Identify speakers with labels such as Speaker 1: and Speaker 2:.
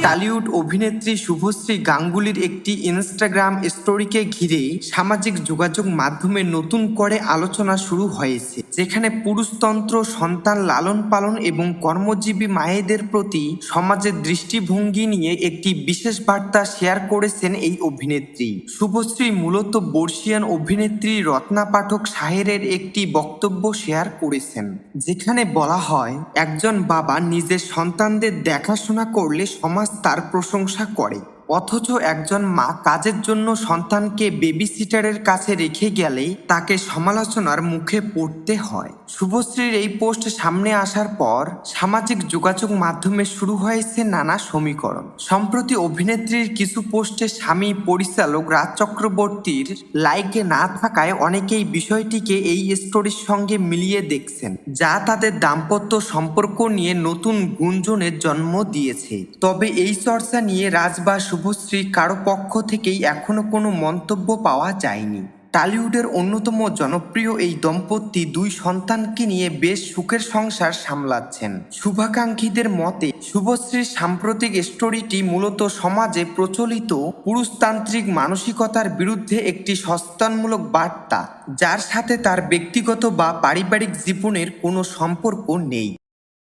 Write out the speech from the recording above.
Speaker 1: Tollywood অভিনেত্রী শুভশ্রী গাঙ্গুলির একটি Instagram স্টোরিকে ঘিরে সামাজিক যোগাযোগ মাধ্যমে নতুন করে আলোচনা শুরু হয়েছে, যেখানে পুরুষতন্ত্র, সন্তান লালন পালন এবং কর্মজীবী মায়েদের প্রতি সমাজের দৃষ্টিভঙ্গি নিয়ে একটি বিশেষ বার্তা শেয়ার করেছেন এই অভিনেত্রী। শুভশ্রী মূলত বর্ষিয়ান অভিনেত্রী রত্না পাঠক শাহেরের একটি বক্তব্য শেয়ার করেছেন, যেখানে বলা হয়, একজন বাবা নিজের সন্তানদের দেখাশোনা করলে সমাজ তার প্রশংসা করে, অথচ একজন মা কাজের জন্য সন্তানকে বেবিসিটারের কাছে রেখে গেলে তাকে সমালোচনার মুখে পড়তে হয়। শুভশ্রীর এই পোস্ট সামনে আসার পর সামাজিক যোগাযোগ মাধ্যমে শুরু হয়েছে নানা সমীকরণ। সম্প্রতি অভিনেত্রীর কিছু পোস্টে স্বামী পরিচালক রাজ চক্রবর্তীর লাইকে না থাকায় অনেকেই বিষয়টিকে এই স্টোরির সঙ্গে মিলিয়ে দেখছেন, যা তাদের দাম্পত্য সম্পর্ক নিয়ে নতুন গুঞ্জনের জন্ম দিয়েছে। তবে এই চর্চা নিয়ে রাজ বা শুভশ্রী কারো পক্ষ থেকেই এখনো কোনো মন্তব্য পাওয়া যায়নি। টলিউডের অন্যতম জনপ্রিয় এই দম্পতি দুই সন্তানকে নিয়ে বেশ সুখের সংসার সামলাচ্ছেন। শুভাকাঙ্ক্ষীদের মতে শুভশ্রীর সাম্প্রতিক স্টোরিটি মূলত সমাজে প্রচলিত পুরুষতান্ত্রিক মানসিকতার বিরুদ্ধে একটি সচেতনমূলক বার্তা, যার সাথে তার ব্যক্তিগত বা পারিবারিক জীবনের কোনো সম্পর্ক নেই।